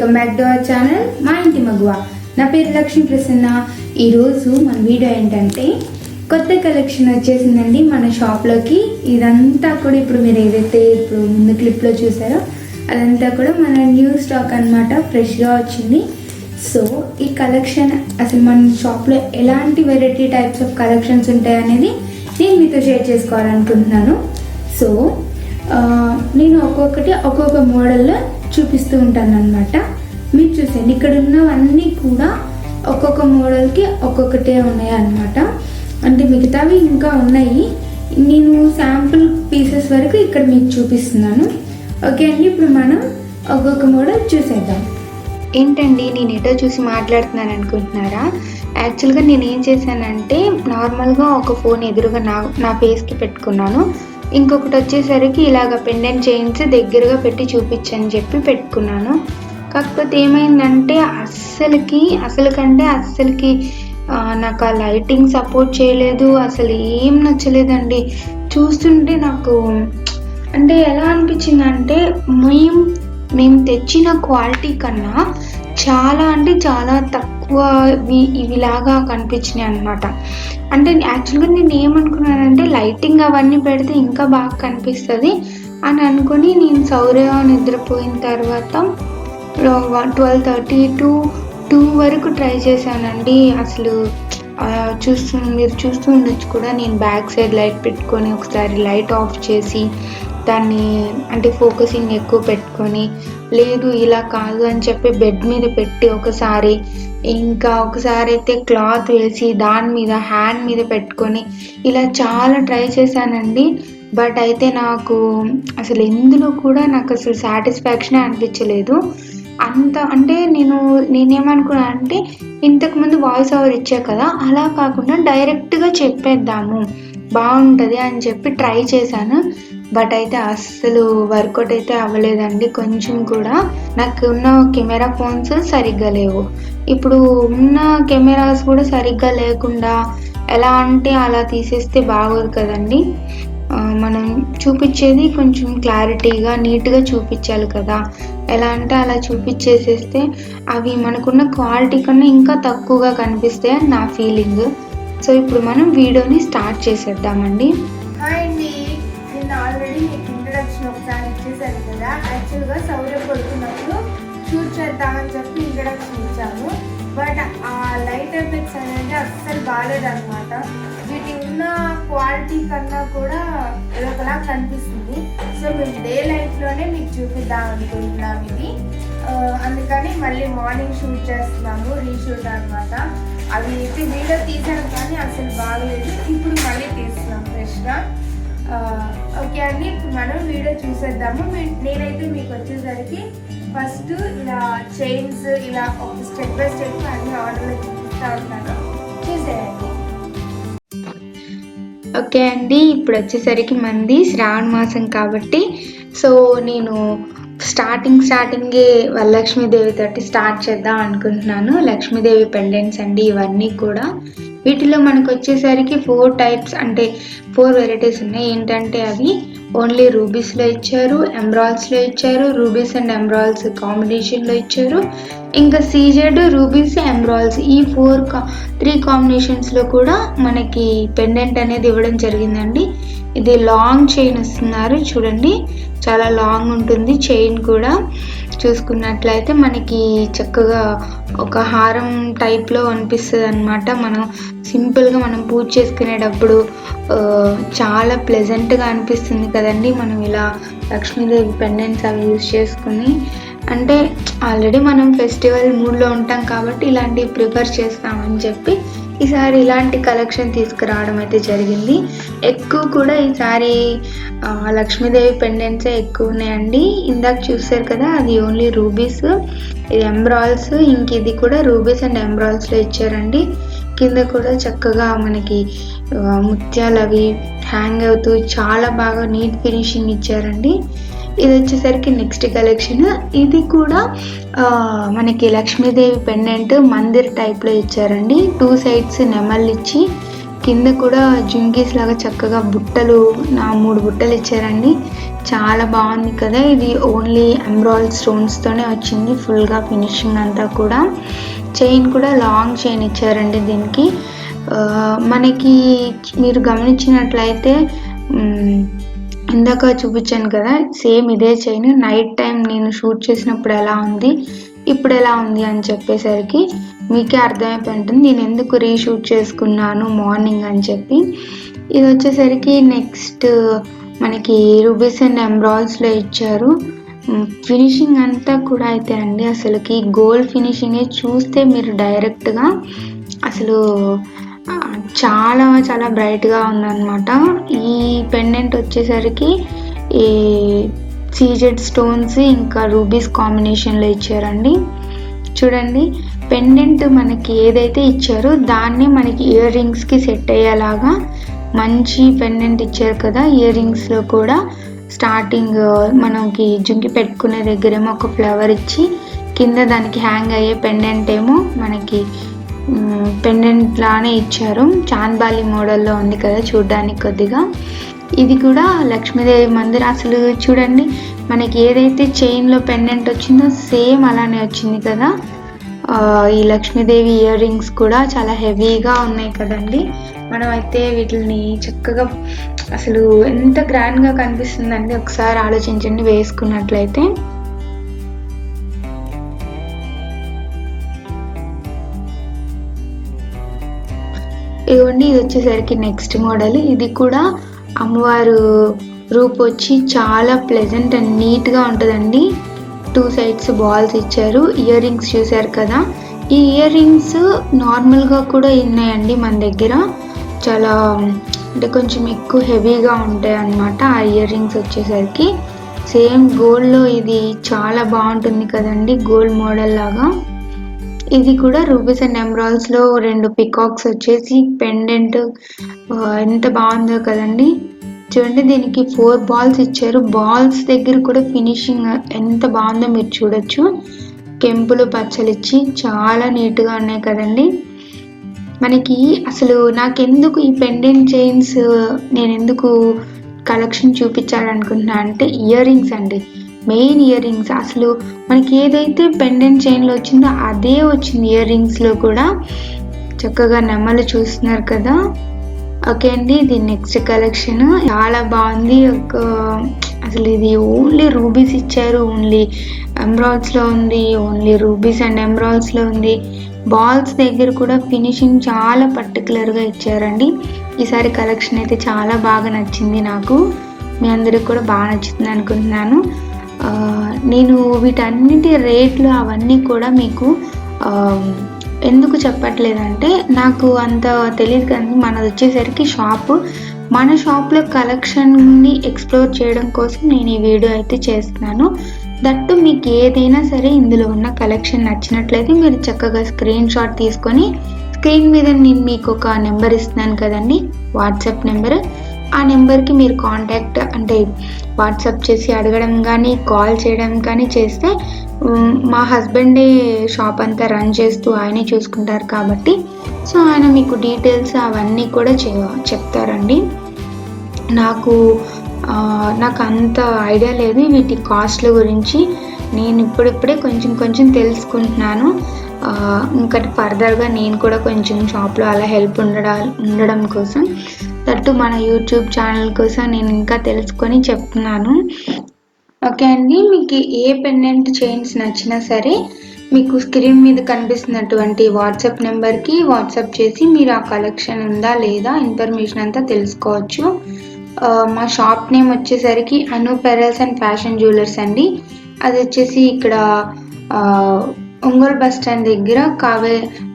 Welcome back to our channel మా ఇంటి మగువ. నా పేరు లక్ష్మీ ప్రసన్న. ఈరోజు మన వీడియో ఏంటంటే కొత్త కలెక్షన్ వచ్చేసిందండి మన షాప్లోకి. ఇదంతా కూడా ఇప్పుడు మీరు ఏదైతే ఇప్పుడు ముందు క్లిప్లో చూసారో అదంతా కూడా మన న్యూ స్టాక్ అనమాట, ఫ్రెష్గా వచ్చింది. సో ఈ కలెక్షన్ అసలు మన షాప్లో ఎలాంటి వెరైటీ టైప్స్ ఆఫ్ కలెక్షన్స్ ఉంటాయనేది నేను మీతో షేర్ చేసుకోవాలనుకుంటున్నాను. సో నేను ఒక్కొక్క మోడల్లో చూపిస్తూ ఉంటాను అనమాట. మీరు చూసండి, ఇక్కడ ఉన్నవన్నీ కూడా ఒక్కొక్క మోడల్కి ఒక్కొక్కటే ఉన్నాయి అన్నమాట. అంటే మిగతావి ఇంకా ఉన్నాయి, నేను శాంపుల్ పీసెస్ వరకు ఇక్కడ మీకు చూపిస్తున్నాను. ఓకే అండి, ఇప్పుడు మనం ఒక్కొక్క మోడల్ చూసేద్దాం. ఏంటండి నేను ఎటో చూసి మాట్లాడుతున్నాను అనుకుంటున్నారా? యాక్చువల్గా నేను ఏం చేశానంటే నార్మల్గా ఒక ఫోన్ ఎదురుగా నా ఫేస్కి పెట్టుకున్నాను. ఇంకొకటి వచ్చేసరికి ఇలాగ పెండెంట్ చైన్స్ దగ్గరగా పెట్టి చూపించని చెప్పి పెట్టుకున్నాను. కాకపోతే ఏమైందంటే అస్సలకి నాకు ఆ లైటింగ్ సపోర్ట్ చేయలేదు, అసలు ఏం నచ్చలేదండి. చూస్తుంటే నాకు అంటే ఎలా అనిపించిందంటే మేము తెచ్చిన క్వాలిటీ కన్నా చాలా తక్కువ ఇవిలాగా కనిపించినాయి అనమాట. అంటే యాక్చువల్గా నేను ఏమనుకున్నానంటే లైటింగ్ అవన్నీ పెడితే ఇంకా బాగా కనిపిస్తుంది అని అనుకుని నేను సౌర్య నిద్రపోయిన తర్వాత 12:30 to 2 వరకు ట్రై చేశానండి. అసలు మీరు చూస్తూ ఉండొచ్చు కూడా, నేను బ్యాక్ సైడ్ లైట్ పెట్టుకొని ఒకసారి లైట్ ఆఫ్ చేసి దాన్ని అంటే ఫోకసింగ్ ఎక్కువ పెట్టుకొని, లేదు ఇలా కాదు అని చెప్పి బెడ్ మీద పెట్టి ఒకసారి అయితే క్లాత్ వేసి దాని మీద హ్యాండ్ మీద పెట్టుకొని ఇలా చాలా ట్రై చేశానండి. బట్ అయితే నాకు అసలు ఎందులో కూడా నాకు అసలు సాటిస్ఫాక్షనే అనిపించలేదు. అంటే నేనేమనుకున్నా అంటే ఇంతకుముందు వాయిస్ ఓవర్ ఇచ్చా కదా, అలా కాకుండా డైరెక్ట్గా చెప్పేద్దాము బాగుంటుంది అని చెప్పి ట్రై చేశాను. బట్ అయితే అస్సలు వర్కౌట్ అయితే అవ్వలేదండి కొంచెం కూడా. నాకు ఉన్న కెమెరా ఫోన్స్ సరిగ్గా లేవు, ఇప్పుడు ఉన్న కెమెరాస్ కూడా సరిగ్గా లేకుండా ఎలా అంటే అలా తీసేస్తే బాగోదు కదండి. మనం చూపించేది కొంచెం క్లారిటీగా నీట్గా చూపించాలి కదా. ఎలా అంటే అలా చూపించేసేస్తే అవి మనకున్న క్వాలిటీ కన్నా ఇంకా తక్కువగా కనిపిస్తాయి అని నా ఫీలింగ్. సో ఇప్పుడు మనం వీడియోని స్టార్ట్ చేసేద్దామండి. హాయ్ అండి, నేను ఆల్రెడీ మీకు ఇంట్రడక్షన్ ఒకసారి ఇచ్చేసాను కదా. యాక్చువల్గా సౌర్య పడుతున్నప్పుడు షూట్ చేద్దామని చెప్పి ఇంట్రడక్షన్ ఇచ్చాము. బట్ ఆ లైట్ ఎఫెక్ట్స్ అనేది అస్సలు బాగాలేదన్నమాట. వీటి ఉన్న క్వాలిటీ కన్నా కూడా ఒకలా కనిపిస్తుంది. సో మేము డే లైట్లోనే మీకు చూపిద్దాం అనుకుంటున్నాం ఇది. అందుకని మళ్ళీ మార్నింగ్ షూట్ చేస్తున్నాము, రీషూట్ అనమాట. అవి అయితే వీడియో తీసాను కానీ అసలు బాగలేదు, ఇప్పుడు మళ్ళీ తీస్తున్నాం ఫ్రెష్గా. ఓకే అండి, ఇప్పుడు మనం వీడియో చూసేద్దాము. నేనైతే మీకు వచ్చేసరికి ఫస్ట్ ఇలా చైన్స్ ఇలా ఒక స్టెప్ బై స్టెప్ అన్ని ఆర్డర్లో చూపిస్తూ ఉంటాను, చూసేయండి. ఓకే అండి, ఇప్పుడు వచ్చేసరికి మంది శ్రావణ మాసం కాబట్టి సో నేను స్టార్టింగే వరలక్ష్మీదేవి తోటి స్టార్ట్ చేద్దాం అనుకుంటున్నాను. లక్ష్మీదేవి పెండెంట్స్ అండి ఇవన్నీ కూడా. వీటిలో మనకు వచ్చేసరికి 4 టైప్స్ అంటే 4 వెరైటీస్ ఉన్నాయి. ఏంటంటే అవి ఓన్లీ రూబీస్లో ఇచ్చారు, ఎమరాల్డ్స్లో ఇచ్చారు, రూబీస్ అండ్ ఎమరాల్డ్స్ కాంబినేషన్లో ఇచ్చారు, ఇంకా సీజెడ్, రూబీస్, ఎమరాల్డ్స్ ఈ 3 కాంబినేషన్స్లో కూడా మనకి పెండెంట్ అనేది ఇవ్వడం జరిగిందండి. ఇది లాంగ్ చైన్ ఇస్తున్నారు చూడండి, చాలా లాంగ్ ఉంటుంది చైన్ కూడా. చూసుకున్నట్లయితే మనకి చక్కగా ఒక హారం టైప్లో అనిపిస్తుంది అనమాట. మనం సింపుల్గా మనం పూజ చేసుకునేటప్పుడు చాలా ప్లెజెంట్గా అనిపిస్తుంది కదండి. మనం ఇలా లక్ష్మీదేవి పెండెంట్స్ అవి యూజ్ చేసుకుని, అంటే ఆల్రెడీ మనం ఫెస్టివల్ మూడ్లో ఉంటాం కాబట్టి ఇలాంటివి ప్రిఫర్ చేస్తామని చెప్పి ఈసారి ఇలాంటి కలెక్షన్ తీసుకురావడం అయితే జరిగింది. ఎక్కువ కూడా ఈసారి లక్ష్మీదేవి పెండెంట్సే ఎక్కువ ఉన్నాయండి. ఇందాక చూసారు కదా, అది ఓన్లీ రూబీస్, ఇది ఎమరాల్డ్స్, ఇంక ఇది కూడా రూబీస్ అండ్ ఎమరాల్డ్స్లో ఇచ్చారండి. కింద కూడా చక్కగా మనకి ముత్యాలు అవి హ్యాంగ్ అవుతూ చాలా బాగా నీట్ ఫినిషింగ్ ఇచ్చారండి. ఇది వచ్చేసరికి నెక్స్ట్ కలెక్షన్. ఇది కూడా మనకి లక్ష్మీదేవి పెండెంట్ మందిర్ టైప్లో ఇచ్చారండి. 2 సైడ్స్ నెమళ్ళు ఇచ్చి కింద కూడా జుంకీస్ లాగా చక్కగా బుట్టలు 3 బుట్టలు ఇచ్చారండి. చాలా బాగుంది కదా. ఇది ఓన్లీ ఎమరాల్డ్ స్టోన్స్తోనే వచ్చింది ఫుల్గా ఫినిషింగ్ అంతా కూడా. చైన్ కూడా లాంగ్ చైన్ ఇచ్చారండి దీనికి. మనకి మీరు గమనించినట్లయితే ఇందాక చూపించాను కదా, సేమ్ ఇదే చైన్ నైట్ టైం నేను షూట్ చేసినప్పుడు ఎలా ఉంది, ఇప్పుడు ఎలా ఉంది అని చెప్పేసరికి మీకే అర్థమైపోయి ఉంటుంది నేను ఎందుకు రీషూట్ చేసుకున్నాను మార్నింగ్ అని చెప్పి. ఇది వచ్చేసరికి నెక్స్ట్ మనకి రూబీస్ అండ్ ఎమరాల్డ్స్లో ఇచ్చారు. ఫినిషింగ్ అంతా కూడా అయితే అండి అసలుకి గోల్డ్ ఫినిషింగే. చూస్తే మీరు డైరెక్ట్గా అసలు చాలా చాలా బ్రైట్గా ఉందన్నమాట. ఈ పెండెంట్ వచ్చేసరికి ఈ సీజెడ్ స్టోన్స్ ఇంకా రూబీస్ కాంబినేషన్లో ఇచ్చారండి. చూడండి, పెండెంట్ మనకి ఏదైతే ఇచ్చారో దాన్ని మనకి ఇయర్ రింగ్స్కి సెట్ అయ్యేలాగా మంచి పెండెంట్ ఇచ్చారు కదా. ఇయర్ రింగ్స్లో కూడా స్టార్టింగ్ మనకి జుంకి పెట్టుకునే దగ్గరేమో ఒక ఫ్లవర్ ఇచ్చి, కింద దానికి హ్యాంగ్ అయ్యే పెండెంట్ ఏమో మనకి పెండెంట్ లానే ఇచ్చారు. చాంద్బాలి మోడల్లో ఉంది కదా చూడ్డానికి కొద్దిగా. ఇది కూడా లక్ష్మీదేవి మందిర్. అసలు చూడండి, మనకి ఏదైతే చైన్లో పెండెంట్ వచ్చిందో సేమ్ అలానే వచ్చింది కదా. ఈ లక్ష్మీదేవి ఇయర్ రింగ్స్ కూడా చాలా హెవీగా ఉన్నాయి కదండి. మనం అయితే వీటిని చక్కగా అసలు ఎంత గ్రాండ్గా కనిపిస్తుందండి ఒకసారి ఆలోచించండి వేసుకున్నట్లయితే. ఇదిగోండి, ఇది వచ్చేసరికి నెక్స్ట్ మోడల్. ఇది కూడా అమ్మవారు రూప్ వచ్చి చాలా ప్లెజెంట్ అండ్ నీట్గా ఉంటుందండి. 2 సైడ్స్ బాల్స్ ఇచ్చారు. ఇయర్ రింగ్స్ చూసారు కదా. ఈ ఇయర్ రింగ్స్ నార్మల్గా కూడా ఉన్నాయండి మన దగ్గర. చాలా అంటే కొంచెం ఎక్కువ హెవీగా ఉంటాయి అన్నమాట. ఆ ఇయర్ రింగ్స్ వచ్చేసరికి సేమ్ గోల్డ్లో ఇది చాలా బాగుంటుంది కదండి, గోల్డ్ మోడల్ లాగా. ఇది కూడా రూబీస్ అండ్ ఎమరాల్డ్స్లో 2 పికాక్స్ వచ్చేసి పెండెంట్ ఎంత బాగుందో కదండి. చూడండి, దీనికి 4 బాల్స్ ఇచ్చారు. బాల్స్ దగ్గర కూడా ఫినిషింగ్ ఎంత బాగుందో మీరు చూడొచ్చు. కెంపులు పచ్చలు ఇచ్చి చాలా నీట్గా ఉన్నాయి కదండి. మనకి అసలు నాకెందుకు ఈ పెండెంట్ చైన్స్ నేను ఎందుకు కలెక్షన్ చూపించాలనుకుంటున్నా అంటే ఇయర్ రింగ్స్ అండి, మెయిన్ ఇయర్ రింగ్స్. అసలు మనకి ఏదైతే పెండెంట్ చైన్లో వచ్చిందో అదే వచ్చింది ఇయర్ రింగ్స్లో కూడా. చక్కగా నెమలు చూస్తున్నారు కదా. ఓకే అండి, ఇది నెక్స్ట్ కలెక్షన్ చాలా బాగుంది. అసలు ఇది ఓన్లీ రూబీస్ ఇచ్చారు, ఓన్లీ ఎమరాల్డ్స్లో ఉంది, ఓన్లీ రూబీస్ అండ్ ఎమరాల్డ్స్లో ఉంది. బాల్స్ దగ్గర కూడా ఫినిషింగ్ చాలా పర్టికులర్గా ఇచ్చారండి. ఈసారి కలెక్షన్ అయితే చాలా బాగా నచ్చింది నాకు. మీ అందరికి కూడా బాగా నచ్చుతుంది అనుకుంటున్నాను. నేను వీటన్నిటి రేట్లు అవన్నీ కూడా మీకు ఎందుకు చెప్పట్లేదంటే నాకు అంత తెలియదు కానీ మనది వచ్చేసరికి షాపు. మన షాప్లో కలెక్షన్ని ఎక్స్ప్లోర్ చేయడం కోసం నేను ఈ వీడియో అయితే చేస్తున్నాను. దట్టు మీకు ఏదైనా సరే ఇందులో ఉన్న కలెక్షన్ నచ్చినట్లయితే మీరు చక్కగా స్క్రీన్ షాట్ తీసుకొని స్క్రీన్ మీద నేను మీకు ఒక నెంబర్ ఇస్తున్నాను కదండి, వాట్సాప్ నెంబర్. ఆ నెంబర్కి మీరు కాంటాక్ట్ అంటే వాట్సాప్ చేసి అడగడం కానీ కాల్ చేయడం కానీ చేస్తే మా హస్బెండే షాప్ అంతా రన్ చేస్తూ ఆయనే చూసుకుంటారు కాబట్టి సో ఆయన మీకు డీటెయిల్స్ అవన్నీ కూడా చెప్తారండి. నాకు అంత ఐడియా లేదు వీటి కాస్ట్ల గురించి. నేను ఇప్పుడిప్పుడే కొంచెం తెలుసుకుంటున్నాను. ఇంకా ఫర్దర్గా నేను కూడా కొంచెం షాప్లో అలా హెల్ప్ ఉండడం కోసం, దట్టు మన యూట్యూబ్ ఛానల్ కోసం నేను ఇంకా తెలుసుకొని చెప్తున్నాను. ఓకే అండి, మీకు ఏ పెండెంట్ చైన్స్ నచ్చినా సరే మీకు స్క్రీన్ మీద కనిపిస్తున్నటువంటి వాట్సాప్ నెంబర్కి వాట్సాప్ చేసి మీరు ఆ కలెక్షన్ ఉందా లేదా ఇన్ఫర్మేషన్ అంతా తెలుసుకోవచ్చు. మా షాప్ నేమ్ వచ్చేసరికి అను పెరల్స్ అండ్ ఫ్యాషన్ జ్యువెలర్స్ అండి. అది వచ్చేసి ఇక్కడ ఒంగోలు బస్ స్టాండ్ దగ్గర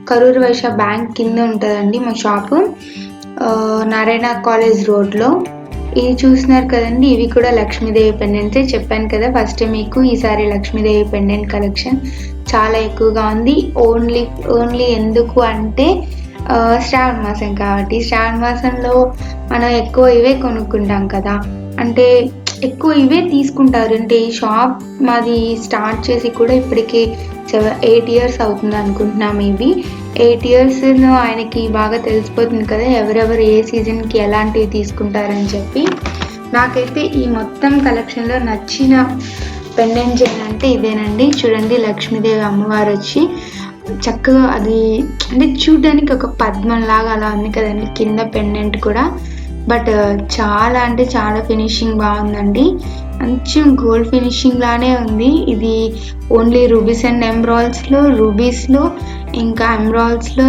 కరూర్ వైశ్య బ్యాంక్ కింద ఉంటుందండి మా షాపు, నారాయణ కాలేజ్ రోడ్లో. ఇది చూస్తున్నారు కదండి, ఇవి కూడా లక్ష్మీదేవి పెండెంట్సే. చెప్పాను కదా ఫస్ట్ మీకు ఈసారి లక్ష్మీదేవి పెండెంట్ కలెక్షన్ చాలా ఎక్కువగా ఉంది. ఓన్లీ ఎందుకు అంటే శ్రావణ మాసం కాబట్టి. శ్రావణ మాసంలో మనం ఎక్కువ ఇవే కొనుక్కుంటాం కదా, అంటే ఎక్కువ ఇవే తీసుకుంటారు. అంటే ఈ షాప్ మాది స్టార్ట్ చేసి కూడా ఇప్పటికి 8 years అవుతుంది అనుకుంటున్నా. మేబీ 8 yearsలో ఆయనకి బాగా తెలిసిపోతుంది కదా ఎవరెవరు ఏ సీజన్కి ఎలాంటివి తీసుకుంటారని చెప్పి. నాకైతే ఈ మొత్తం కలెక్షన్లో నచ్చిన పెండెంట్ చైన్ అంటే ఇదేనండి. చూడండి, లక్ష్మీదేవి అమ్మవారు వచ్చి చక్కగా అది అంటే చూడడానికి ఒక పద్మం లాగా అలా ఉంది కదండి కింద పెండెంట్ కూడా. బట్ చాలా అంటే చాలా ఫినిషింగ్ బాగుందండి. కొంచెం గోల్డ్ ఫినిషింగ్ లానే ఉంది. ఇది ఓన్లీ రూబీస్ అండ్ ఎమరాల్డ్స్లో, రూబీస్లో ఇంకా ఎమరాల్డ్స్లో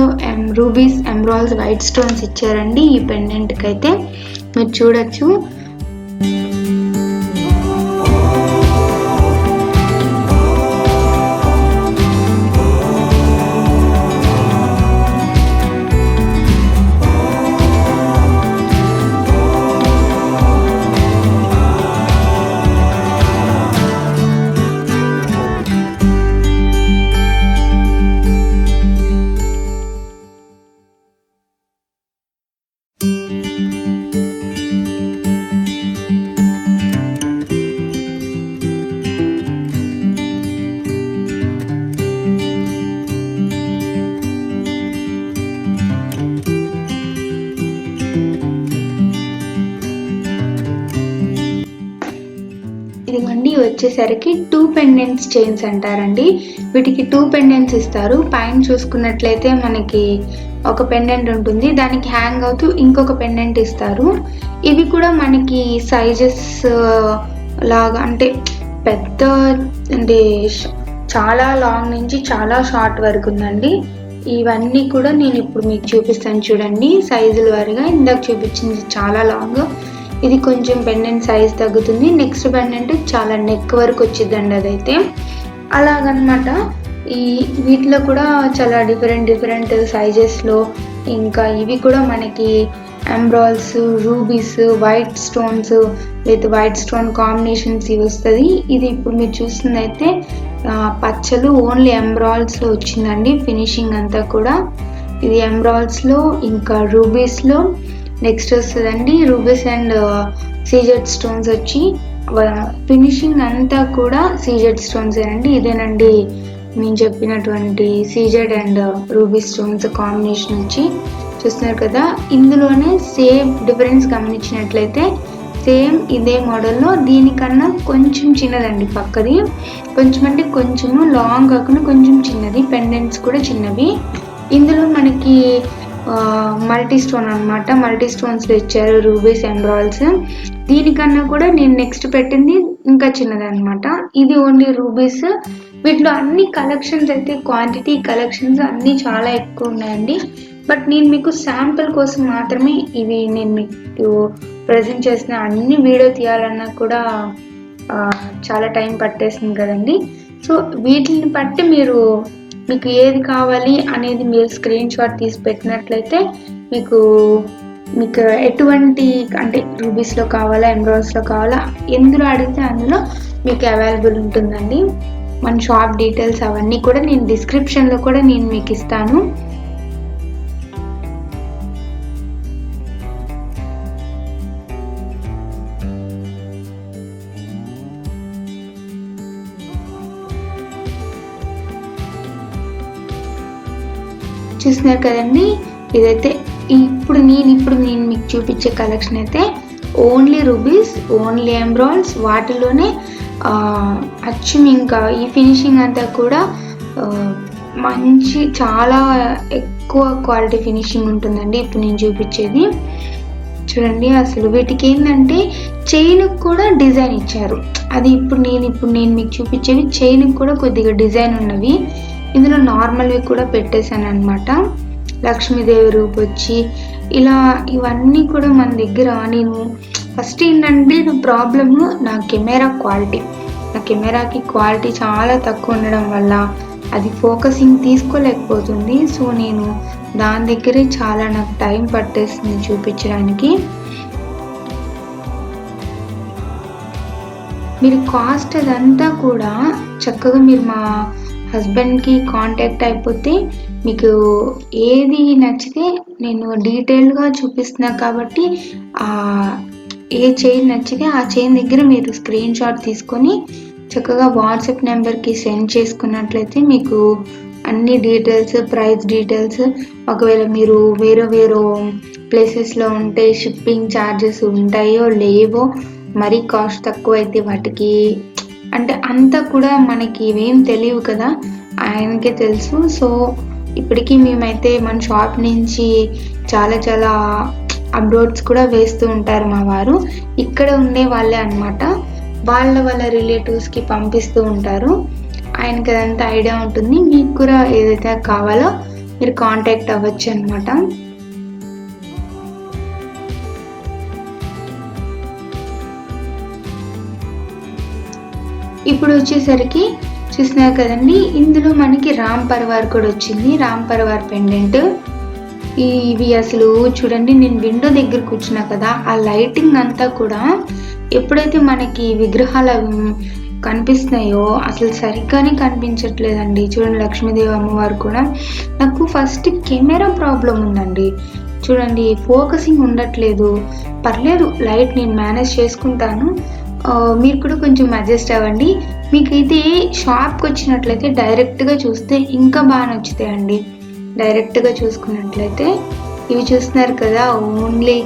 రూబీస్ ఎమరాల్డ్స్ వైట్ స్టోన్స్ ఇచ్చారండి ఈ పెండెంట్కి అయితే. మీరు చూడొచ్చు. ఇదిగోండి వచ్చేసరికి 2 పెండెంట్స్ చైన్స్ అంటారండి. వీటికి 2 పెండెంట్స్ ఇస్తారు. పైన చూసుకున్నట్లయితే మనకి ఒక పెండెంట్ ఉంటుంది, దానికి హ్యాంగ్ అవుతూ ఇంకొక పెండెంట్ ఇస్తారు. ఇవి కూడా మనకి సైజెస్ లాగా అంటే పెద్ద అంటే చాలా లాంగ్ నుంచి చాలా షార్ట్ వరకు ఉందండి. ఇవన్నీ కూడా నేను ఇప్పుడు మీకు చూపిస్తాను చూడండి సైజుల వారిగా. ఇందాక చూపించింది చాలా లాంగ్, ఇది కొంచెం పెండెంట్ సైజ్ తగ్గుతుంది. నెక్స్ట్ పెండెంట్ చాలా నెక్ వరకు వచ్చిందండి అదైతే. అలాగనమాట. వీటిలో కూడా చాలా డిఫరెంట్ సైజెస్లో, ఇంకా ఇవి కూడా మనకి emeralds, rubies, white stones with white stone combinations ఇవి వస్తుంది. ఇది ఇప్పుడు మీరు చూస్తుంది అయితే పచ్చలు ఓన్లీ ఎమరాల్డ్స్లో వచ్చిందండి ఫినిషింగ్ అంతా కూడా. ఇది ఎమరాల్డ్స్లో ఇంకా రూబీస్లో నెక్స్ట్ వస్తుందండి. రూబీస్ అండ్ సీజెడ్ స్టోన్స్ వచ్చి ఫినిషింగ్ అంతా కూడా సీజెడ్ స్టోన్స్ అండి. ఇదేనండి నేను చెప్పినటువంటి CZ and ruby stones combination వచ్చి చూస్తున్నారు కదా. ఇందులోనే సేమ్ డిఫరెన్స్ గమనించినట్లయితే సేమ్ ఇదే మోడల్లో దీనికన్నా కొంచెం చిన్నదండి పక్కది. కొంచెం అంటే కొంచెము లాంగ్ కాకుండా కొంచెం చిన్నది, పెండెంట్స్ కూడా చిన్నవి. ఇందులో మనకి మల్టీ స్టోన్ అనమాట, మల్టీ స్టోన్స్లో ఇచ్చారు రూబీస్ ఎమరాల్డ్స్. దీనికన్నా కూడా నేను నెక్స్ట్ పెట్టింది ఇంకా చిన్నదనమాట. ఇది ఓన్లీ రూబీస్. వీటిలో అన్ని కలెక్షన్స్ అయితే క్వాంటిటీ కలెక్షన్స్ అన్నీ చాలా ఎక్కువ ఉన్నాయండి. బట్ నేను మీకు శాంపుల్ కోసం మాత్రమే ఇవి నేను మీకు ప్రజెంట్ చేసిన. అన్ని వీడియో తీయాలన్నా కూడా చాలా టైం పట్టేస్తుంది కదండి. సో వీటిని బట్టి మీకు ఏది కావాలి అనేది మీరు స్క్రీన్ షాట్ తీసి పెట్టినట్లయితే మీకు ఎటువంటి అంటే రూబీస్లో కావాలా ఎమరాల్డ్స్లో కావాలా ఎందులో అడిగితే అందులో మీకు అవైలబుల్ ఉంటుందండి. మన షాప్ డీటెయిల్స్ అవన్నీ కూడా నేను డిస్క్రిప్షన్లో కూడా నేను మీకు ఇస్తాను. చూస్తున్నారు కదండి. ఇదైతే ఇప్పుడు నేను మీకు చూపించే కలెక్షన్ అయితే ఓన్లీ రూబీస్, ఓన్లీ ఎమరాల్డ్స్. వాటిలోనే అచ్చం ఇంకా ఈ ఫినిషింగ్ అంతా కూడా మంచి చాలా ఎక్కువ క్వాలిటీ ఫినిషింగ్ ఉంటుందండి ఇప్పుడు నేను చూపించేది. చూడండి అసలు వీటికి ఏంటంటే చైన్కి కూడా డిజైన్ ఇచ్చారు. అది ఇప్పుడు నేను మీకు చూపించేవి చైన్కి కూడా కొద్దిగా డిజైన్ ఉన్నవి. ఇందులో నార్మల్వి కూడా పెట్టేశాను అనమాట. లక్ష్మీదేవి రూపు వచ్చి ఇలా ఇవన్నీ కూడా మన దగ్గర. నేను ఫస్ట్ ఏంటంటే ప్రాబ్లము నా కెమెరా క్వాలిటీ. నా కెమెరాకి క్వాలిటీ చాలా తక్కువ ఉండడం వల్ల అది ఫోకసింగ్ తీసుకోలేకపోతుంది. సో నేను దాని దగ్గరే చాలా నాకు టైం పట్టేస్తుంది చూపించడానికి. మీరు కాస్ట్ అదంతా కూడా చక్కగా మీరు మా హస్బెండ్కి కాంటాక్ట్ అయిపోతే మీకు ఏది నచ్చితే నేను డీటెయిల్గా చూపిస్తున్నా కాబట్టి ఏ చైన్ నచ్చితే ఆ చైన్ దగ్గర మీరు స్క్రీన్ షాట్ తీసుకొని చక్కగా వాట్సాప్ నెంబర్కి సెండ్ చేసుకున్నట్లయితే మీకు అన్ని డీటెయిల్స్, ప్రైస్ డీటెయిల్స్, ఒకవేళ మీరు వేరే ప్లేసెస్లో ఉంటే షిప్పింగ్ ఛార్జెస్ ఉంటాయో లేవో, మరీ కాస్ట్ తక్కువ అయితే వాటికి అంటే అంతా కూడా మనకి ఇవేం తెలియవు కదా, ఆయనకే తెలుసు. సో ఇప్పటికీ మేమైతే మన షాప్ నుంచి చాలా అప్లోడ్స్ కూడా వేస్తూ ఉంటారు మా వారు. ఇక్కడ ఉండే వాళ్ళే అనమాట, వాళ్ళ రిలేటివ్స్కి పంపిస్తూ ఉంటారు. ఆయనకి అదంతా ఐడియా ఉంటుంది. మీకు కూడా ఏదైతే కావాలో మీరు కాంటాక్ట్ అవ్వచ్చు అనమాట. ఇప్పుడు వచ్చేసరికి చూసినారు కదండి, ఇందులో మనకి రామ్ పర్వార్ కూడా వచ్చింది. రామ్ పర్వార్ పెండెంట్ ఇవి అసలు చూడండి, నేను విండో దగ్గర కూర్చున్నా కదా, ఆ లైటింగ్ అంతా కూడా ఎప్పుడైతే మనకి విగ్రహాలు కనిపిస్తున్నాయో అసలు సరిగ్గానే కనిపించట్లేదండి. చూడండి, లక్ష్మీదేవి అమ్మవారు కూడా. నాకు ఫస్ట్ కెమెరా ప్రాబ్లం ఉందండి, చూడండి ఫోకసింగ్ ఉండట్లేదు. పర్లేదు, లైట్ నేను మేనేజ్ చేసుకుంటాను, మీరు కూడా కొంచెం అడ్జస్ట్ అవ్వండి. మీకు అయితే షాప్కి వచ్చినట్లయితే డైరెక్ట్గా చూస్తే ఇంకా బాగా నచ్చుతాయండి. డైరెక్ట్గా చూసుకున్నట్లయితే ఇవి చూస్తున్నారు కదా, ఓన్లీ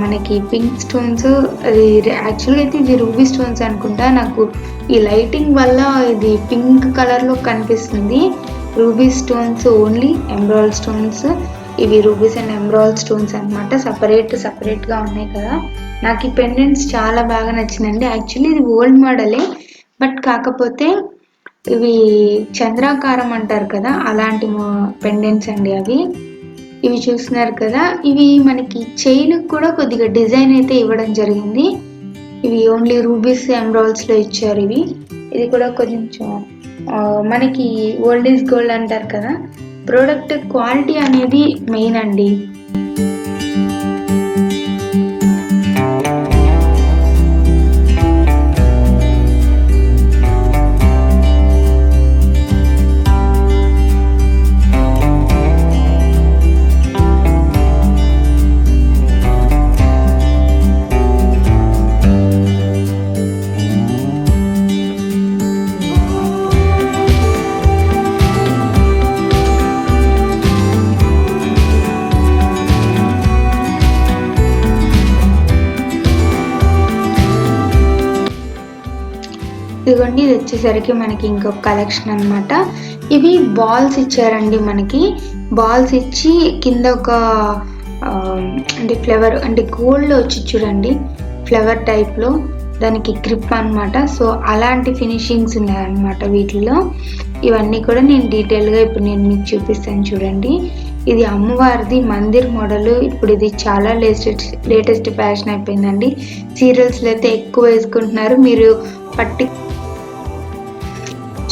మనకి పింక్ స్టోన్స్. అది యాక్చువల్గా అయితే ఇది రూబీ స్టోన్స్ అనుకుంటా, నాకు ఈ లైటింగ్ వల్ల ఇది పింక్ కలర్లో కనిపిస్తుంది. Ruby stones, only emerald stones. ఇవి రూబీస్ అండ్ ఎమరాల్డ్ స్టోన్స్ అనమాట, సపరేట్గా ఉన్నాయి కదా. నాకు ఈ పెండెంట్స్ చాలా బాగా నచ్చిందండి. యాక్చువల్లీ ఇది ఓల్డ్ మోడలే, బట్ కాకపోతే ఇవి చంద్రాకారం అంటారు కదా, అలాంటి పెండెంట్స్ అండి అవి. ఇవి చూస్తున్నారు కదా, ఇవి మనకి చైన్ కూడా కొద్దిగా డిజైన్ అయితే ఇవ్వడం జరిగింది. ఇవి ఓన్లీ రూబీస్ ఎమరాల్డ్స్లో ఇచ్చారు. ఇది కూడా కొంచెం మనకి ఓల్డ్ ఈజ్ గోల్డ్ అంటారు కదా, ప్రోడక్ట్ క్వాలిటీ అనేది మెయిన్ అండి. ఇదిగోండి, ఇది వచ్చేసరికి మనకి ఇంకొక కలెక్షన్ అనమాట. ఇవి బాల్స్ ఇచ్చారండి, మనకి బాల్స్ ఇచ్చి కింద ఒక అంటే ఫ్లవర్ అంటే గోల్డ్ వచ్చి చూడండి, ఫ్లవర్ టైప్లో దానికి గ్రిప్ అనమాట. సో అలాంటి ఫినిషింగ్స్ ఉన్నాయన్నమాట వీటిలో. ఇవన్నీ కూడా నేను డీటెయిల్గా ఇప్పుడు నేను మీకు చూపిస్తాను చూడండి. ఇది అమ్మవారిది మందిర్ మోడల్. ఇప్పుడు ఇది చాలా లేటెస్ట్ ఫ్యాషన్ అయిపోయిందండి. సీరియల్స్లో అయితే ఎక్కువ వేసుకుంటున్నారు. మీరు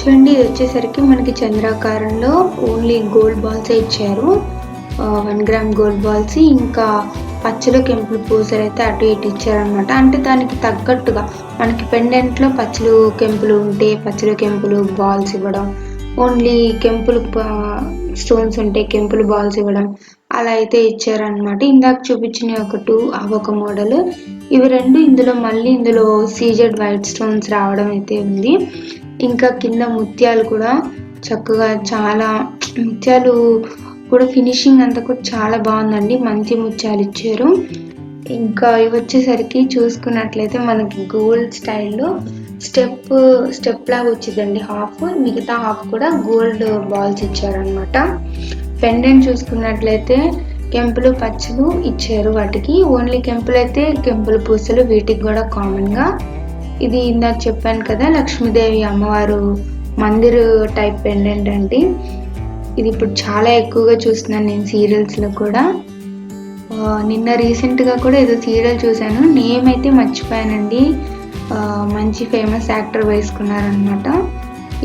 చూడండి, ఇది వచ్చేసరికి మనకి చంద్రాకారంలో ఓన్లీ గోల్డ్ బాల్సే ఇచ్చారు, 1 గ్రామ్ గోల్డ్ బాల్స్. ఇంకా పచ్చలు కెంపులు పూసలు అయితే అటు ఇటు ఇచ్చారనమాట. అంటే దానికి తగ్గట్టుగా మనకి పెండెంట్లో పచ్చలు కెంపులు ఉంటే పచ్చలు కెంపులు బాల్స్ ఇవ్వడం, ఓన్లీ కెంపులు స్టోన్స్ ఉంటే కెంపులు బాల్స్ ఇవ్వడం, అలా అయితే ఇచ్చారనమాట. ఇందాక చూపించిన ఒక మోడల్. ఇవి రెండు ఇందులో సీజెడ్ వైట్ స్టోన్స్ రావడం అయితే ఉంది. ఇంకా కింద ముత్యాలు కూడా చక్కగా, చాలా ముత్యాలు కూడా ఫినిషింగ్ అంతా కూడా చాలా బాగుందండి, మంచి ముత్యాలు ఇచ్చారు. ఇంకా ఇవి వచ్చేసరికి చూసుకున్నట్లయితే మనకి గోల్డ్ స్టైల్లో స్టెప్ లాగా వచ్చిందండి హాఫ్, మిగతా హాఫ్ కూడా గోల్డ్ బాల్స్ ఇచ్చారనమాట. పెండెంట్ చూసుకున్నట్లయితే కెంపులు పచ్చలు ఇచ్చారు వాటికి, ఓన్లీ కెంపులు అయితే కెంపులు పూసలు, వీటికి కూడా కామన్గా. ఇది ఇందాక చెప్పాను కదా, లక్ష్మీదేవి అమ్మవారు మందిర్ టైప్ పెండెంట్ అండి. ఇది ఇప్పుడు చాలా ఎక్కువగా చూస్తున్నాను నేను సీరియల్స్లో కూడా. నిన్న రీసెంట్గా కూడా ఏదో సీరియల్ చూశాను, నేమ్ అయితే మర్చిపోయానండి. మంచి ఫేమస్ యాక్టర్ వేసుకున్నారనమాట.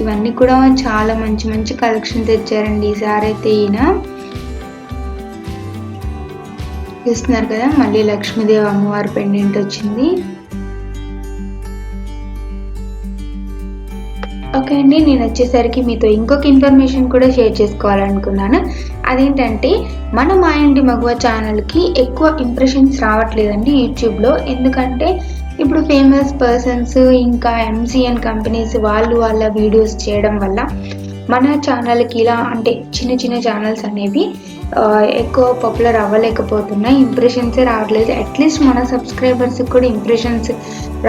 ఇవన్నీ కూడా చాలా మంచి కలెక్షన్ తెచ్చారండి ఈసారి అయితే. ఈయన చూస్తున్నారు కదా, మళ్ళీ లక్ష్మీదేవి అమ్మవారి పెండెంట్ వచ్చింది. ఓకే అండి, నేను వచ్చేసరికి మీతో ఇంకొక ఇన్ఫర్మేషన్ కూడా షేర్ చేసుకోవాలనుకున్నాను. అదేంటంటే మన మా ఇంటి మగువ ఛానల్కి ఎక్కువ ఇంప్రెషన్స్ రావట్లేదండి యూట్యూబ్లో. ఎందుకంటే ఇప్పుడు ఫేమస్ పర్సన్స్ ఇంకా ఎంసీఎన్ కంపెనీస్ వాళ్ళ వీడియోస్ చేయడం వల్ల మన ఛానల్కి ఇలా అంటే చిన్న చిన్న ఛానల్స్ అనేవి ఎక్కువ పాపులర్ అవ్వలేకపోతున్నాయి, ఇంప్రెషన్సే రావట్లేదు. అట్లీస్ట్ మన సబ్స్క్రైబర్స్కి కూడా ఇంప్రెషన్స్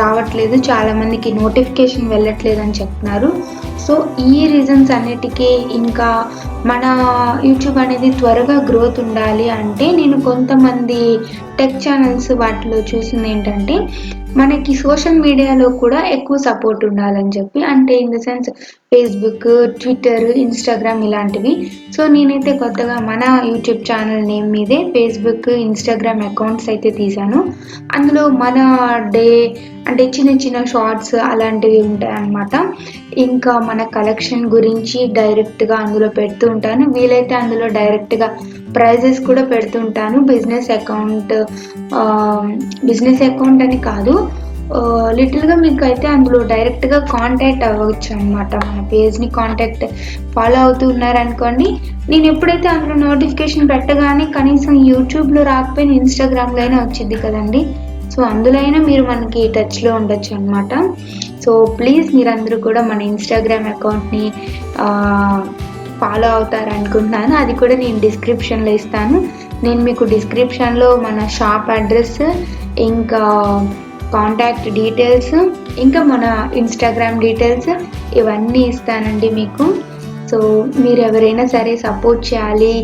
రావట్లేదు, చాలామందికి నోటిఫికేషన్ వెళ్ళట్లేదు అని చెప్తున్నారు. సో ఈ రీజన్స్ అన్నిటికీ ఇంకా మన యూట్యూబ్ అనేది త్వరగా గ్రోత్ ఉండాలి అంటే నేను కొంతమంది టెక్ ఛానల్స్ వాటిలో చూసింది ఏంటంటే మనకి సోషల్ మీడియాలో కూడా ఎక్కువ సపోర్ట్ ఉండాలని చెప్పి, అంటే in the sense Facebook, Twitter, Instagram ఇలాంటివి. సో నేనైతే కొత్తగా మన యూట్యూబ్ ఛానల్ నేమ్ మీదే ఫేస్బుక్, ఇన్స్టాగ్రామ్ అకౌంట్స్ అయితే తీశాను. అందులో మన డే అంటే చిన్న చిన్న షార్ట్స్ అలాంటివి ఉంటాయి అన్నమాట. ఇంకా మన కలెక్షన్ గురించి డైరెక్ట్గా అందులో పెడుతూ ఉంటాను. వీలైతే అందులో డైరెక్ట్గా ప్రైజెస్ కూడా పెడుతుంటాను. బిజినెస్ అకౌంట్ అని కాదు, లిటిల్గా మీకు అయితే అందులో డైరెక్ట్గా కాంటాక్ట్ అవ్వచ్చు అనమాట. మన పేజ్ని ఫాలో అవుతూ ఉన్నారనుకోండి, నేను ఎప్పుడైతే అందులో నోటిఫికేషన్ పెట్టగానే కనీసం యూట్యూబ్లో రాకపోయినా ఇన్స్టాగ్రామ్లో అయినా వచ్చింది కదండి. సో అందులో అయినా మీరు మనకి టచ్లో ఉండొచ్చు అనమాట. సో ప్లీజ్ మీరందరూ కూడా మన ఇన్స్టాగ్రామ్ అకౌంట్ని ఫాలో అవుతారనుకుంటున్నాను. అది కూడా నేను డిస్క్రిప్షన్లో ఇస్తాను. నేను మీకు డిస్క్రిప్షన్లో మన షాప్ అడ్రస్, ఇంకా కాంటాక్ట్ డీటెయిల్స్, ఇంకా మన ఇన్స్టాగ్రామ్ డీటెయిల్స్ ఇవన్నీ ఇస్తానండి మీకు. సో మీరు ఎవరైనా సరే సపోర్ట్ చేయాలి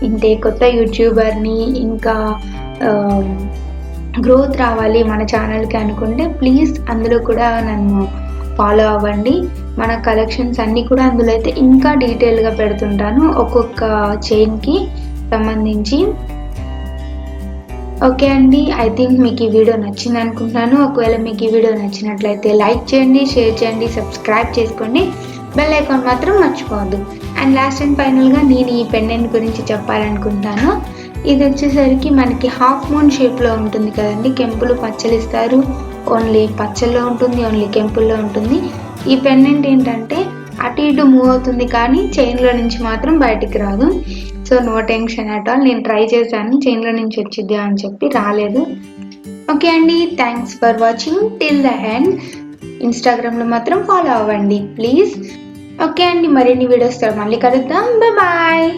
ఇంతే కొత్త యూట్యూబర్ని, ఇంకా గ్రోత్ రావాలి మన ఛానల్కి అనుకుంటే ప్లీజ్ అందులో కూడా నన్ను ఫాలో అవ్వండి. మన కలెక్షన్స్ అన్నీ కూడా అందులో అయితే ఇంకా డీటెయిల్గా పెడుతుంటాను ఒక్కొక్క చైన్కి సంబంధించి. ఓకే అండి, ఐ థింక్ మీకు ఈ వీడియో నచ్చింది అనుకుంటున్నాను. ఒకవేళ మీకు ఈ వీడియో నచ్చినట్లయితే లైక్ చేయండి, షేర్ చేయండి, సబ్స్క్రైబ్ చేసుకోండి, బెల్ ఐకాన్ మాత్రం మర్చిపోవద్దు. అండ్ లాస్ట్ అండ్ ఫైనల్గా నేను ఈ పెండెంట్ గురించి చెప్పాలనుకుంటున్నాను. ఇది వచ్చేసరికి మనకి హాఫ్ మూన్ షేప్లో ఉంటుంది కదండి. కెంపులు పచ్చలు ఇస్తారు, ఓన్లీ పచ్చల్లో ఉంటుంది, ఓన్లీ కెంపుల్లో ఉంటుంది. ఈ పెండెంట్ ఏంటంటే అటు ఇటు మూవ్ అవుతుంది కానీ చైన్లో నుంచి మాత్రం బయటికి రాదు. So no tension at all. నేను ట్రై చేశాను చైన్లో నుంచి వచ్చిద్ది అని చెప్పి, రాలేదు. ఓకే అండి, thanks for watching till the end. ఇన్స్టాగ్రామ్లో మాత్రం ఫాలో అవ్వండి ప్లీజ్. ఓకే అండి, మరిన్ని వీడియోస్తో మళ్ళీ కలుద్దాం. బాయ్.